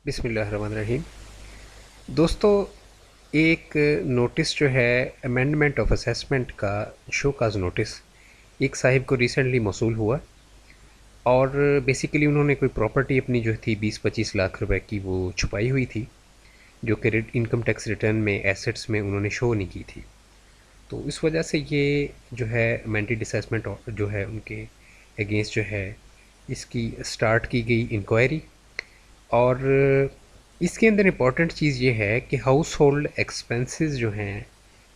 बिस्मिल्लाहिर्रहमानिर्रहीम। दोस्तों, एक नोटिस जो है अमेंडमेंट ऑफ असेसमेंट का शो काज नोटिस एक साहिब को रिसेंटली मौसूल हुआ और बेसिकली उन्होंने कोई प्रॉपर्टी अपनी जो थी 20-25 लाख रुपए की वो छुपाई हुई थी, जो कि इनकम टैक्स रिटर्न में एसेट्स में उन्होंने शो नहीं की थी। तो इस वजह से ये जो है अमेंडेड असेसमेंट जो है उनके अगेंस्ट जो है इसकी स्टार्ट की गई इंक्वायरी। और इसके अंदर इम्पॉर्टेंट चीज़ ये है कि हाउस होल्ड एक्सपेंसेस जो हैं,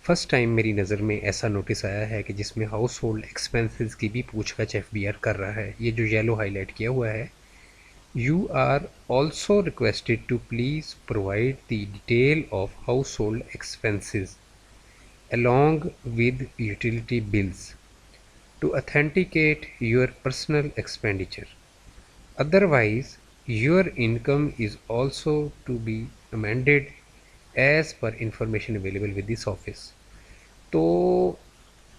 फ़र्स्ट टाइम मेरी नज़र में ऐसा नोटिस आया है कि जिसमें हाउस होल्ड एक्सपेंसेस की भी पूछताछ एफबीआर कर रहा है। ये जो येलो हाईलाइट किया हुआ है, you are also requested to please provide the detail of household expenses along with utility bills to authenticate your personal expenditure. Otherwise, your income is also to be amended as per information available with this office. तो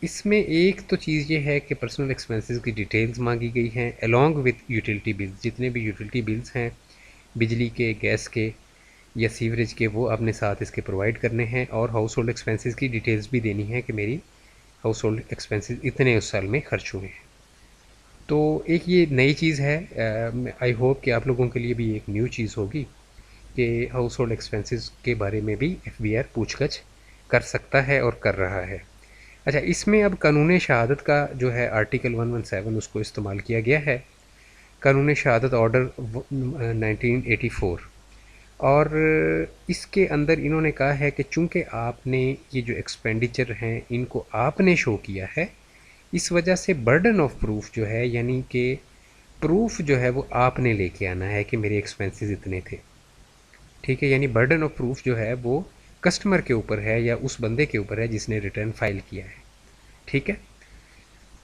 इसमें एक तो चीज़ ये है कि personal expenses की details मांगी गई हैं अलॉन्ग विथ यूटिलिटी बिल्स। जितने भी यूटिलिटी बिल्स हैं, बिजली के, गैस के या सीवरेज के, वो आपने साथ इसके प्रोवाइड करने हैं। और हाउस होल्ड एक्सपेंसेस की डिटेल्स भी देनी है कि मेरी हाउस होल्ड एक्सपेंसेस इतने उस साल में खर्च हुए हैं। तो एक ये नई चीज़ है। आई होप कि आप लोगों के लिए भी एक न्यू चीज़ होगी कि हाउस होल्ड एक्सपेंसेस के बारे में भी एफबीआर पूछताछ कर सकता है और कर रहा है। अच्छा, इसमें अब कानून शहादत का जो है आर्टिकल 117 उसको इस्तेमाल किया गया है, कानून शहादत ऑर्डर 1984। और इसके अंदर इन्होंने कहा है कि चूँकि आपने ये जो एक्सपेंडिचर हैं इनको आपने शो किया है, इस वजह से बर्डन ऑफ प्रूफ जो है, यानी कि प्रूफ जो है वो आपने लेके आना है कि मेरे एक्सपेंसेस इतने थे। ठीक है, यानी बर्डन ऑफ प्रूफ जो है वो कस्टमर के ऊपर है या उस बंदे के ऊपर है जिसने रिटर्न फाइल किया है। ठीक है,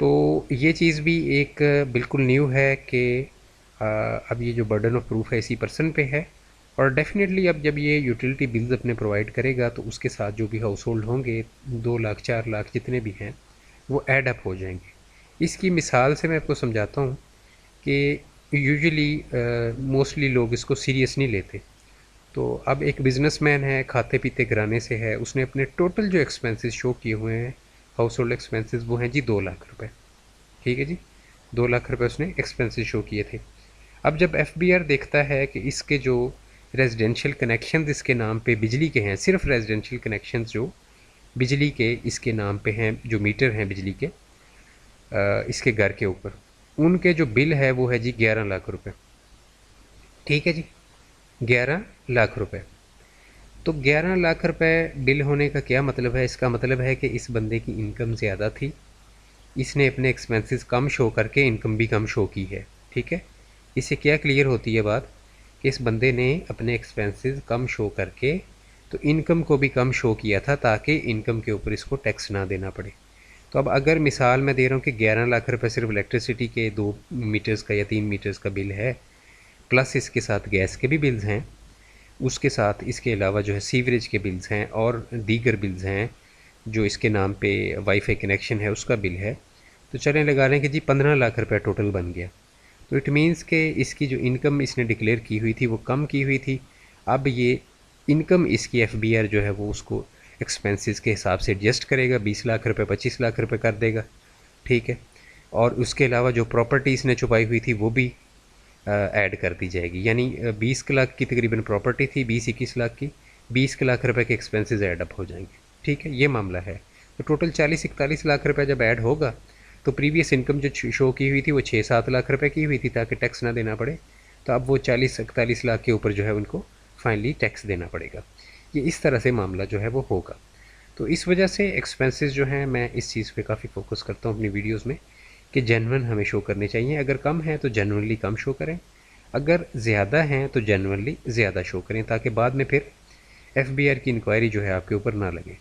तो ये चीज़ भी एक बिल्कुल न्यू है कि अब ये जो बर्डन ऑफ प्रूफ है इसी पर्सन पे है। और डेफिनेटली अब जब ये यूटिलिटी बिल्स अपने प्रोवाइड करेगा तो उसके साथ जो भी हाउस होल्ड होंगे, 2 लाख 4 लाख जितने भी हैं, वो ऐड अप हो जाएंगे। इसकी मिसाल से मैं आपको समझाता हूँ कि यूजुअली मोस्टली लोग इसको सीरियस नहीं लेते। तो अब एक बिज़नेसमैन है, खाते पीते घराने से है, उसने अपने टोटल जो एक्सपेंसेस शो किए हुए हैं, हाउस होल्ड एक्सपेंसेस, वो हैं जी 2 लाख रुपए। ठीक है जी, 2 लाख रुपए उसने एक्सपेंसेस शो किए थे। अब जब एफबीआर देखता है कि इसके जो रेजिडेंशियल कनेक्शन इसके नाम पे बिजली के हैं, सिर्फ रेजिडेंशियल कनेक्शन जो बिजली के इसके नाम पे हैं, जो मीटर हैं बिजली के इसके घर के ऊपर, उनके जो बिल है वो है जी 11 लाख रुपए। ठीक है जी, 11 लाख रुपए। तो 11 लाख रुपए बिल होने का क्या मतलब है? इसका मतलब है कि इस बंदे की इनकम ज़्यादा थी, इसने अपने एक्सपेंसेस कम शो करके इनकम भी कम शो की है। ठीक है, इससे क्या क्लियर होती है बात कि इस बंदे ने अपने एक्सपेंसेस कम शो करके तो इनकम को भी कम शो किया था ताकि इनकम के ऊपर इसको टैक्स ना देना पड़े। तो अब अगर मिसाल मैं दे रहा हूँ कि 11 लाख रुपए सिर्फ इलेक्ट्रिसिटी के 2 मीटर्स का या 3 मीटर्स का बिल है, प्लस इसके साथ गैस के भी बिल्स हैं, उसके साथ इसके अलावा जो है सीवरेज के बिल्स हैं और दीगर बिल्स हैं, जो इसके नाम पे वाईफाई कनेक्शन है उसका बिल है, तो चलें लगा लें कि जी 15 लाख रुपए टोटल बन गया। तो इट मीन्स कि इसकी जो इनकम इसने डिक्लेयर की हुई थी वो कम की हुई थी। अब ये इनकम इसकी एफबीआर जो है वो उसको एक्सपेंसेस के हिसाब से एडजस्ट करेगा, 20 लाख रुपए 25 लाख रुपए कर देगा। ठीक है, और उसके अलावा जो प्रॉपर्टी इसने छुपाई हुई थी वो भी ऐड कर दी जाएगी। यानी 20 लाख की तकरीबन प्रॉपर्टी थी, 20-21 लाख की, 20 लाख रुपए के एक्सपेंसेस ऐड अप हो जाएंगे। ठीक है, ये मामला है। तो टोटल 40-41 लाख रुपए जब ऐड होगा तो प्रीवियस इनकम जो शो की हुई थी वो 6-7 लाख रुपए की हुई थी ताकि टैक्स ना देना पड़े, तो अब वो 40-41 लाख के ऊपर जो है उनको फाइनली टैक्स देना पड़ेगा। ये इस तरह से मामला जो है वो होगा। तो इस वजह से एक्सपेंसेस जो हैं, मैं इस चीज़ पे काफ़ी फोकस करता हूँ अपनी वीडियोस में कि जेन्युइन हमें शो करने चाहिए। अगर कम है तो जेन्युइनली कम शो करें, अगर ज़्यादा हैं तो जेन्युइनली ज़्यादा शो करें, ताकि बाद में फिर एफबीआर की इंक्वायरी जो है आपके ऊपर ना लगे।